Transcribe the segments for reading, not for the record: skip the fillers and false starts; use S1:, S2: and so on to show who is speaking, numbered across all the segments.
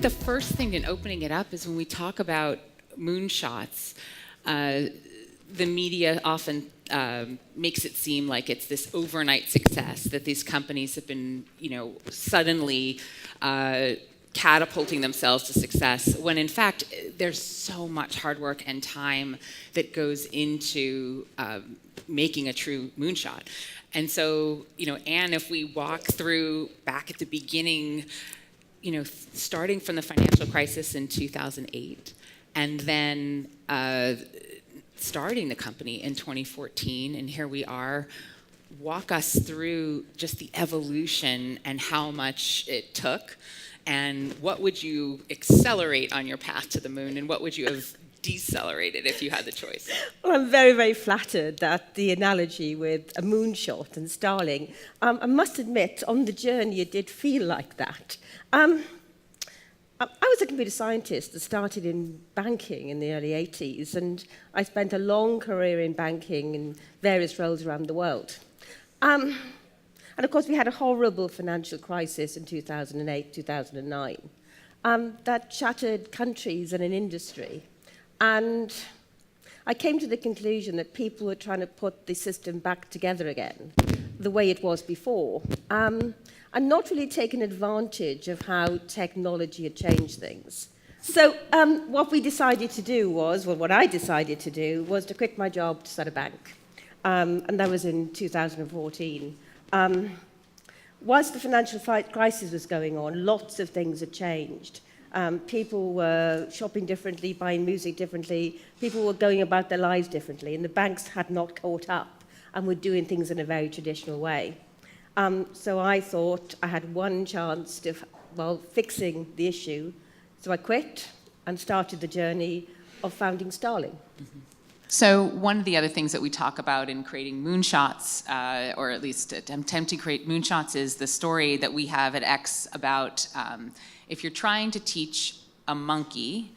S1: the first thing in opening it up is when we talk about moonshots, the media often makes it seem like it's this overnight success, that these companies have been, suddenly catapulting themselves to success, when in fact there's so much hard work and time that goes into making a true moonshot. And so, Anne, if we walk through back at the beginning, starting from the financial crisis in 2008, and then starting the company in 2014, and here we are. Walk us through just the evolution and how much it took, and what would you accelerate on your path to the moon, and what would you have decelerated if you had the choice?
S2: Well, I'm very, very flattered at the analogy with a moonshot and Starling. I must admit, on the journey, it did feel like that. I was a computer scientist that started in banking in the early 80s, and I spent a long career in banking in various roles around the world. And of course, we had a horrible financial crisis in 2008, 2009, that shattered countries and an industry. And I came to the conclusion that people were trying to put the system back together again, the way it was before, and not really taking advantage of how technology had changed things. So what I decided to do was to quit my job to start a bank. And that was in 2014. Whilst the financial crisis was going on, lots of things had changed. People were shopping differently, buying music differently. People were going about their lives differently, and the banks had not caught up and were doing things in a very traditional way. So I thought I had one chance to, fixing the issue. So I quit and started the journey of founding Starling.
S3: Mm-hmm. So one of the other things that we talk about in creating moonshots, or at least attempt to create moonshots, is the story that we have at X about if you're trying to teach a monkey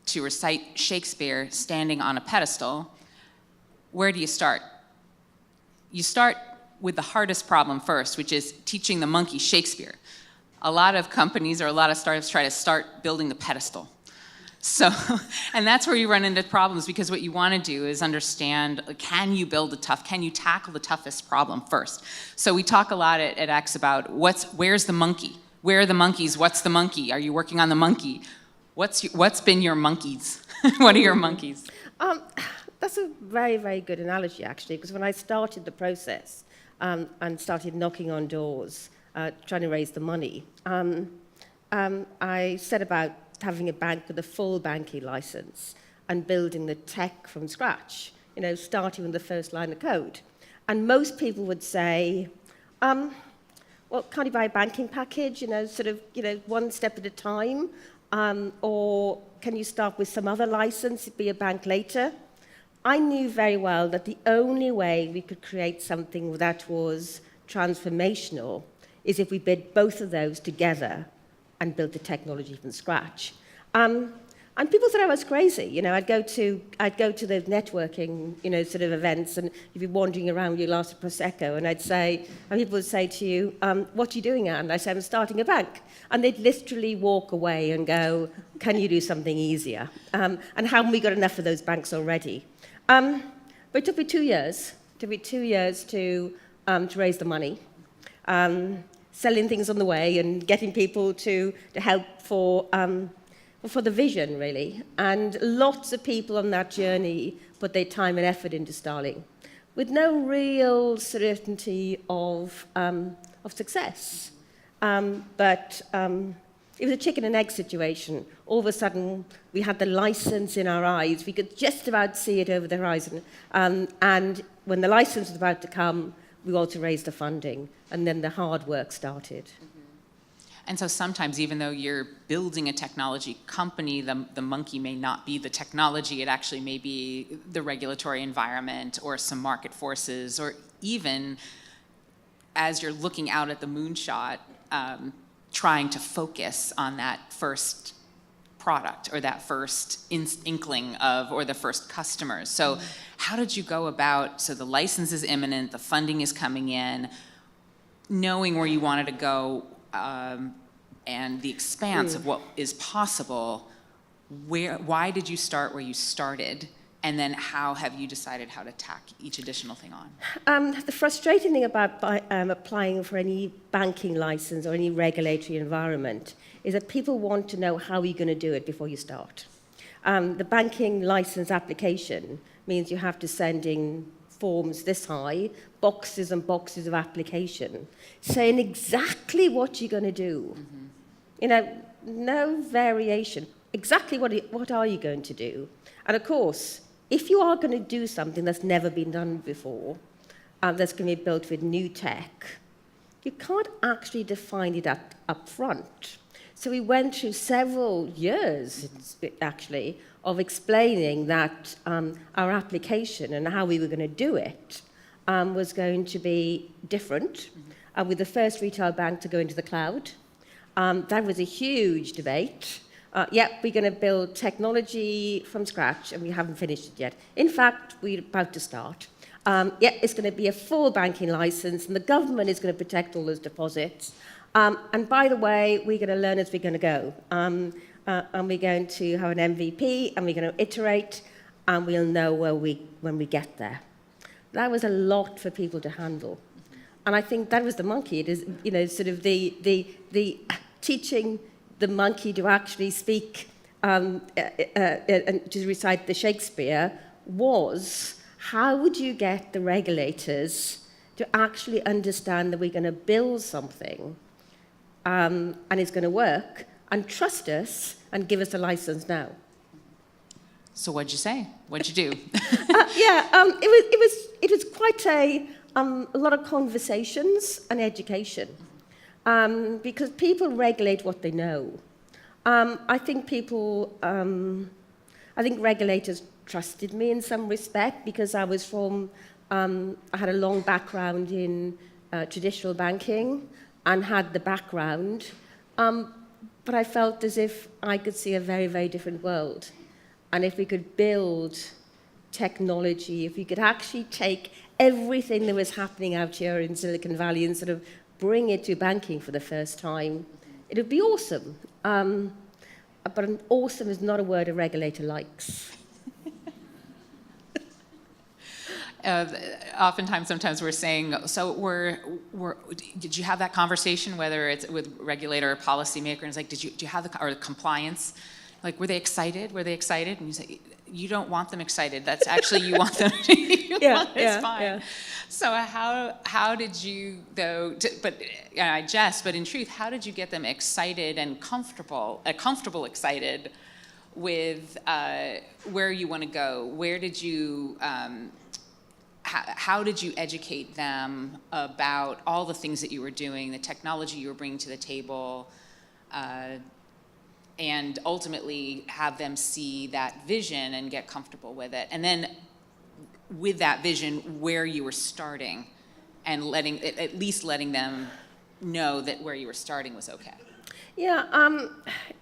S3: to recite Shakespeare standing on a pedestal, where do you start? You start with the hardest problem first, which is teaching the monkey Shakespeare. A lot of companies or a lot of startups try to start building the pedestal. So, and that's where you run into problems, because what you want to do is understand, can you tackle the toughest problem first? So we talk a lot at X about where's the monkey? Where are the monkeys? What's the monkey? Are you working on the monkey? What's been your monkeys? What are your monkeys?
S2: That's a very, very good analogy, actually, because when I started the process and started knocking on doors, trying to raise the money, I set about having a bank with a full banking license and building the tech from scratch, starting with the first line of code. And most people would say, well, can't you buy a banking package, one step at a time? Or can you start with some other license, be a bank later? I knew very well that the only way we could create something that was transformational is if we built both of those together and built the technology from scratch. And people thought I was crazy. I'd go to those networking, events, and you'd be wandering around, you'd ask for Prosecco, and people would say to you, what are you doing, Anne? And I say, I'm starting a bank. And they'd literally walk away and go, can you do something easier? And haven't we got enough of those banks already? But it took me 2 years. It took me 2 years to raise the money, selling things on the way and getting people to help for the vision, really. And lots of people on that journey put their time and effort into Starling with no real certainty of success. But it was a chicken and egg situation. All of a sudden, we had the license in our eyes. We could just about see it over the horizon. And when the license was about to come, we also raised the funding, and then the hard work started.
S3: And so sometimes, even though you're building a technology company, the monkey may not be the technology. It actually may be the regulatory environment or some market forces, or even as you're looking out at the moonshot, trying to focus on that first product or that first inkling of, or the first customers. So how did you go about, so the license is imminent, the funding is coming in, knowing where you wanted to go, and the expanse of what is possible, why did you start where you started? And then how have you decided how to tack each additional thing on?
S2: The frustrating thing about applying for any banking license or any regulatory environment is that people want to know how you're going to do it before you start. The banking license application means you have to send in forms this high, boxes and boxes of application, saying exactly what you're going to do. Mm-hmm. You know, no variation. Exactly what are you going to do? And of course, if you are going to do something that's never been done before, that's going to be built with new tech, you can't actually define it up front. So we went through several years, actually, of explaining that our application and how we were going to do it was going to be different, with the first retail bank to go into the cloud. That was a huge debate. We're going to build technology from scratch, and we haven't finished it yet. In fact, we're about to start. It's going to be a full banking license, and the government is going to protect all those deposits. And by the way, we're going to learn as we're going to go. And we're going to have an MVP, and we're going to iterate, and we'll know when we get there. That was a lot for people to handle. And I think that was the monkey. It is, you know, sort of the teaching the monkey to actually speak and to recite the Shakespeare was, how would you get the regulators to actually understand that we're going to build something and it's going to work, and trust us and give us a license now?
S3: So what'd you say? What'd you do?
S2: It was quite a lot of conversations and education. Because people regulate what they know. I think regulators trusted me in some respect because I was I had a long background in traditional banking and had the background, but I felt as if I could see a very, very different world. And if we could build technology, if we could actually take everything that was happening out here in Silicon Valley and sort of bring it to banking for the first time, it would be awesome. But awesome is not a word a regulator likes.
S3: Oftentimes, sometimes we're saying, so did you have that conversation, whether it's with regulator or policymaker, and it's like, do you have the compliance? Like, were they excited? Were they excited? And you say, you don't want them excited. That's actually, you want them to, it's fine. Yeah. So how did you, though, I jest, but in truth, how did you get them excited and comfortable excited with where you want to go? Where did you, how did you educate them about all the things that you were doing, the technology you were bringing to the table, and ultimately have them see that vision and get comfortable with it? And then with that vision, where you were starting, and at least letting them know that where you were starting was okay.
S2: Yeah,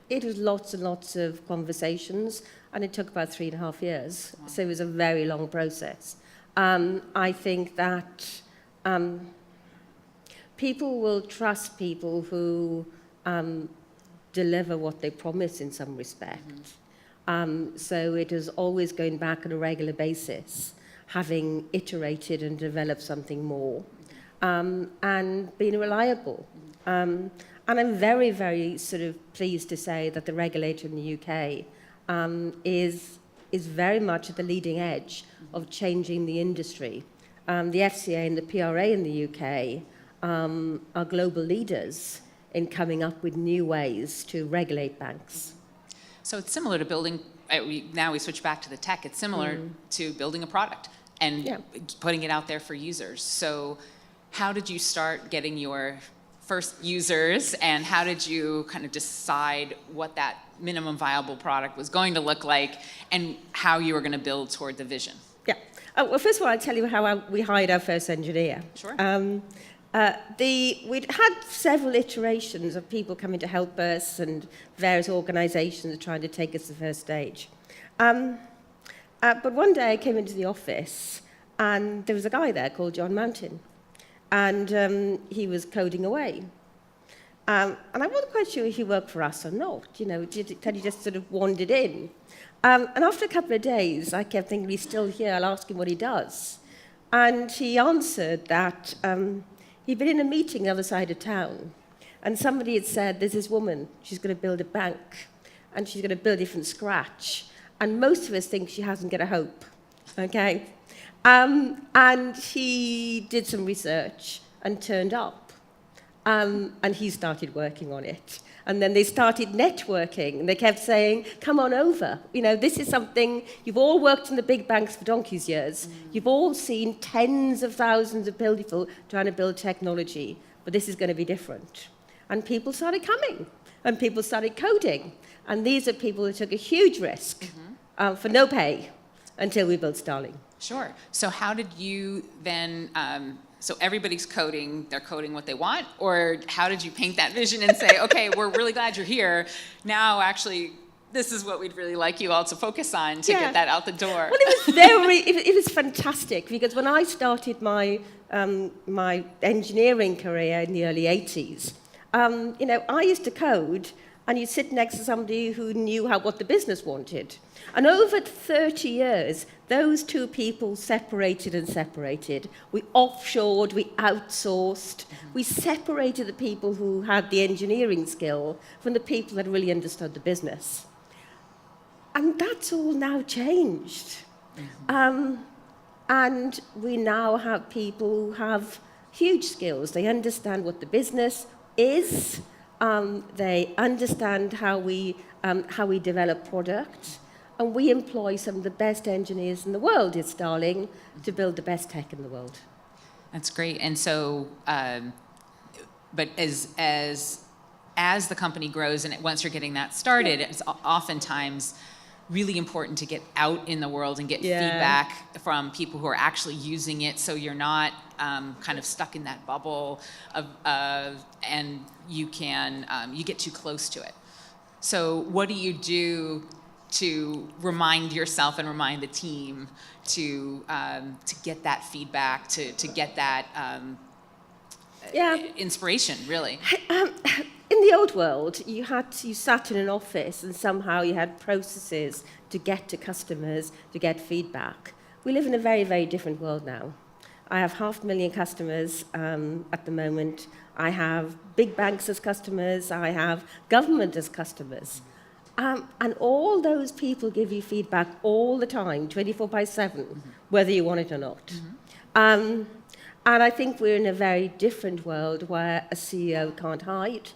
S2: it was lots and lots of conversations, and it took about 3.5 years. Wow. So it was a very long process. I think that people will trust people who deliver what they promise in some respect. Mm-hmm. So it is always going back on a regular basis, having iterated and developed something more, and being reliable. And I'm very, very sort of pleased to say that the regulator in the UK is very much at the leading edge of changing the industry. The FCA and the PRA in the UK are global leaders in coming up with new ways to regulate banks.
S3: So it's similar to building, now we switch back to the tech, it's similar to building a product and putting it out there for users. So how did you start getting your first users, and how did you kind of decide what that minimum viable product was going to look like and how you were going to build toward the vision? Yeah.
S2: Well, first of all, I'll tell you how we hired our first engineer.
S3: Sure.
S2: We'd had several iterations of people coming to help us and various organisations trying to take us to the first stage. But one day I came into the office and there was a guy there called John Mountain, and he was coding away. And I wasn't quite sure if he worked for us or not. Had he just sort of wandered in? And after a couple of days, I kept thinking, he's still here, I'll ask him what he does. And he answered that he'd been in a meeting the other side of town, and somebody had said, there's this woman, she's going to build a bank, and she's going to build it from scratch. And most of us think she hasn't got a hope, okay? And he did some research and turned up. And he started working on it. And then they started networking, and they kept saying, come on over. This is something, you've all worked in the big banks for donkey's years. You've all seen tens of thousands of people trying to build technology, but this is going to be different. And people started coming, and people started coding. And these are people who took a huge risk for no pay until we built Starling.
S3: Sure. So how did you then, so everybody's coding, they're coding what they want, or how did you paint that vision and say, okay, we're really glad you're here. Now, actually, this is what we'd really like you all to focus on to get that out the door.
S2: Well, it was fantastic, because when I started my engineering career in the early 80s, I used to code, and you'd sit next to somebody who knew what the business wanted. And over 30 years, those two people separated and separated. We offshored, we outsourced. We separated the people who had the engineering skill from the people that really understood the business. And that's all now changed. And we now have people who have huge skills. They understand what the business is. They understand how we develop products. And we employ some of the best engineers in the world at Starling to build the best tech in the world.
S3: That's great. And so, but as the company grows, and once you're getting that started, it's oftentimes really important to get out in the world and get feedback from people who are actually using it, so you're not kind of stuck in that bubble and you get too close to it. So what do you do to remind yourself and remind the team to get that feedback, to get that inspiration, really?
S2: In the old world, you sat in an office and somehow you had processes to get to customers, to get feedback. We live in a very, very different world now. I have 500,000 customers at the moment. I have big banks as customers. I have government as customers. And all those people give you feedback all the time, 24/7, whether you want it or not. And I think we're in a very different world where a CEO can't hide.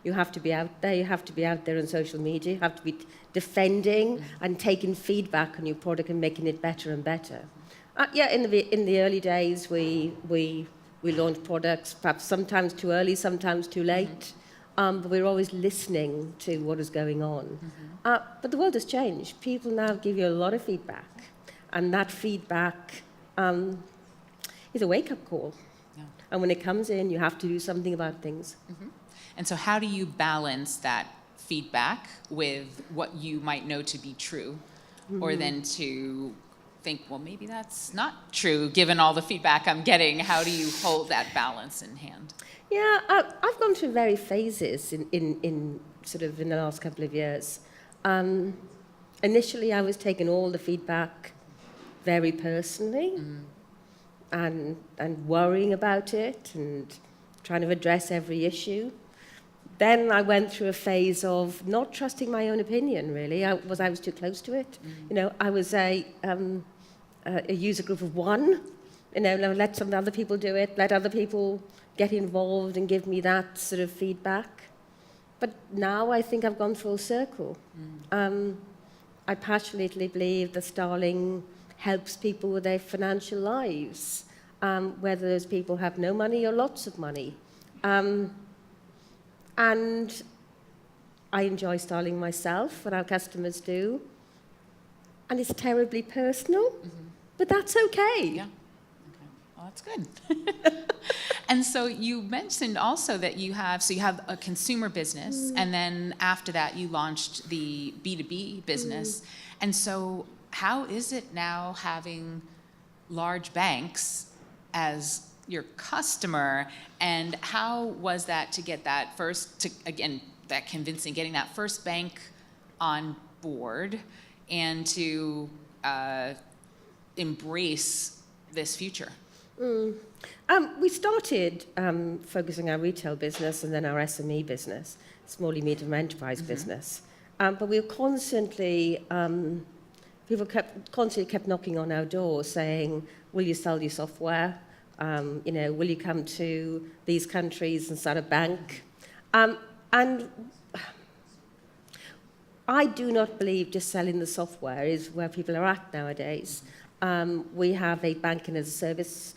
S2: You have to be out there. You have to be out there on social media. You have to be defending and taking feedback on your product and making it better and better. In the early days, we launched products, perhaps sometimes too early, sometimes too late. But we're always listening to what is going on. But the world has changed. People now give you a lot of feedback. And that feedback is a wake-up call. Yeah. And when it comes in, you have to do something about things.
S3: And so how do you balance that feedback with what you might know to be true, or then to think, well, maybe that's not true, given all the feedback I'm getting? How do you hold that balance in hand?
S2: Yeah, I've gone through various phases in the last couple of years. Initially, I was taking all the feedback very personally and worrying about it and trying to address every issue. Then I went through a phase of not trusting my own opinion, really. I was too close to it. I was a user group of one. Let some other people do it, let other people get involved and give me that sort of feedback. But now I think I've gone full circle. I passionately believe that Starling helps people with their financial lives, whether those people have no money or lots of money. And I enjoy Starling myself, and our customers do. And it's terribly personal, but that's okay.
S3: Yeah. Okay. Well, that's good. And so you mentioned also that you have a consumer business, and then after that you launched the B2B business. And so how is it now having large banks as your customer, and how was that to get that first, that convincing, getting that first bank on board and to embrace this future?
S2: We started focusing our retail business and then our SME business, small and medium enterprise business. But we were constantly, people constantly kept knocking on our door saying, will you sell your software? Will you come to these countries and start a bank? And I do not believe just selling the software is where people are at nowadays. We have a banking as a service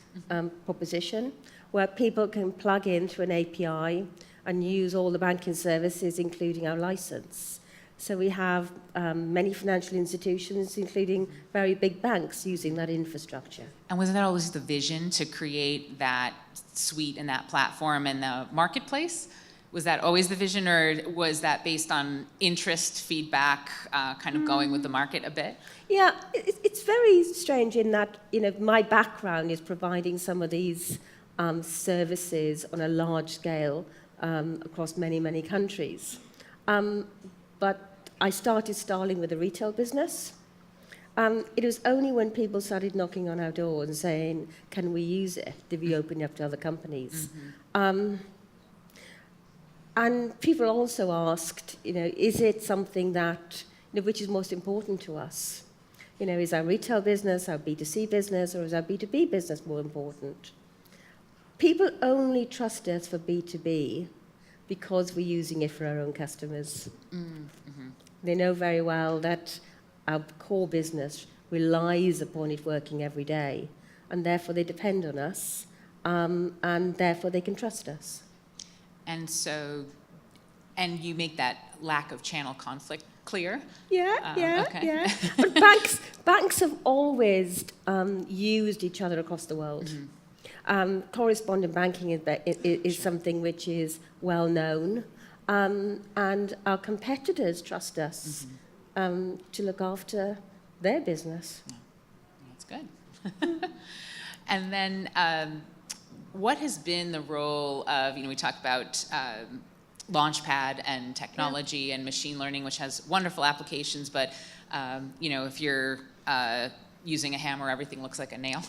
S2: proposition where people can plug into an API and use all the banking services, including our license. So we have many financial institutions, including very big banks, using that infrastructure.
S3: And wasn't that always the vision, to create that suite and that platform and the marketplace? Was that always the vision, or was that based on interest, feedback, kind of going with the market a bit?
S2: Yeah, it's very strange in that, my background is providing some of these services on a large scale across many, many countries. But I started Starling with a retail business. It was only when people started knocking on our door and saying, can we use it, did we open it up to other companies? And people also asked, is it something that, which is most important to us? Is our retail business, our B2C business, or is our B2B business more important? People only trust us for B2B because we're using it for our own customers. They know very well that our core business relies upon it working every day, and therefore they depend on us, and therefore they can trust us.
S3: And so, and you make that lack of channel conflict clear?
S2: Yeah. But banks have always used each other across the world. Correspondent banking is something which is well known, and our competitors trust us to look after their business.
S3: That's good. And then what has been the role of, we talk about Launchpad and technology and machine learning, which has wonderful applications, but if you're using a hammer, everything looks like a nail.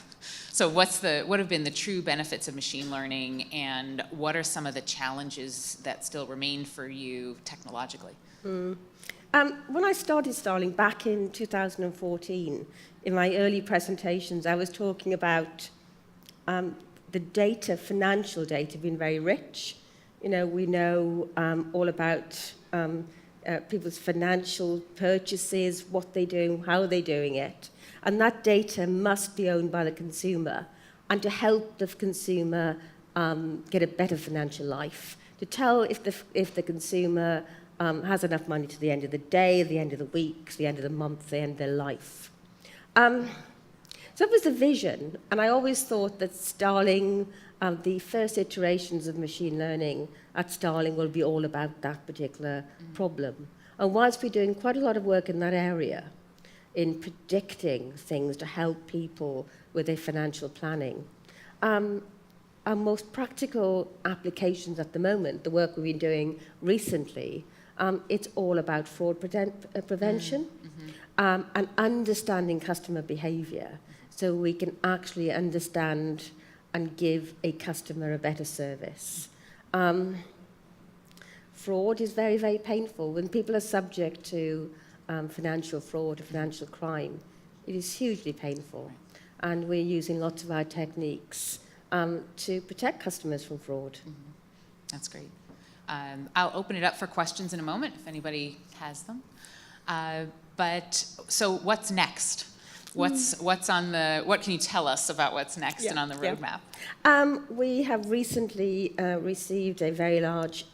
S3: So what have been the true benefits of machine learning, and what are some of the challenges that still remain for you technologically?
S2: When I started Starling back in 2014, in my early presentations, I was talking about the data, financial data, being very rich. We know all about people's financial purchases, what they're doing, how they're doing it. And that data must be owned by the consumer, and to help the consumer get a better financial life, to tell if the consumer has enough money to the end of the day, the end of the week, the end of the month, the end of their life. So that was the vision, and I always thought that Starling, the first iterations of machine learning at Starling will be all about that particular problem. And whilst we're doing quite a lot of work in that area, in predicting things to help people with their financial planning, our most practical applications at the moment, the work we've been doing recently, it's all about fraud prevention and understanding customer behavior, so we can actually understand and give a customer a better service. Fraud is very, very painful. When people are subject to financial fraud or financial crime, it is hugely painful. And we're using lots of our techniques to protect customers from fraud.
S3: That's great. I'll open it up for questions in a moment if anybody has them. But so what's next? What can you tell us about what's next and on the roadmap?
S2: We have recently received a very large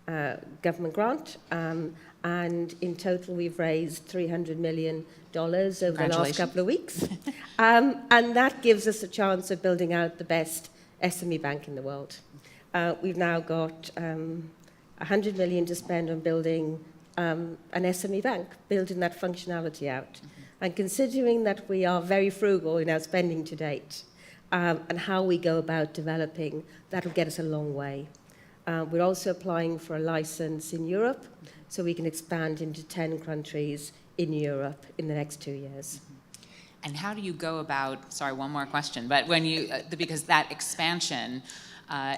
S2: government grant, and in total we've raised $300 million over the last couple of weeks. And that gives us a chance of building out the best SME bank in the world. We've now got $100 million to spend on building an SME bank, building that functionality out. And considering that we are very frugal in our spending to date, and how we go about developing, that'll get us a long way. We're also applying for a license in Europe, so we can expand into 10 countries in Europe in the next 2 years.
S3: And how do you go about, sorry, one more question, but when you, because that expansion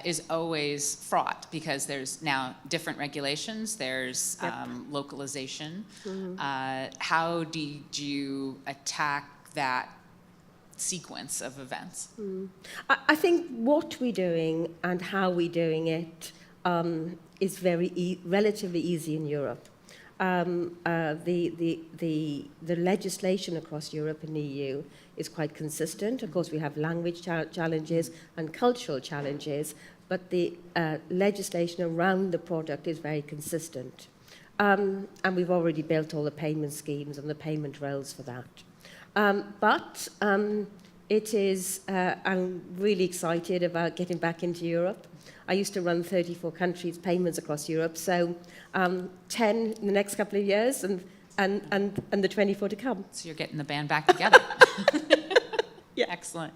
S3: is always fraught, because there's now different regulations, there's localization. How did you attack that sequence of events?
S2: I think what we're doing and how we're doing it is relatively easy in Europe. The legislation across Europe and the EU is quite consistent. Of course, we have language challenges and cultural challenges, but the legislation around the product is very consistent. And we've already built all the payment schemes and the payment rails for that. But it is, I'm really excited about getting back into Europe. I used to run 34 countries, payments across Europe, so 10 in the next couple of years and the 24 to come.
S3: So you're getting the band back together.
S2: Yeah.
S3: Excellent.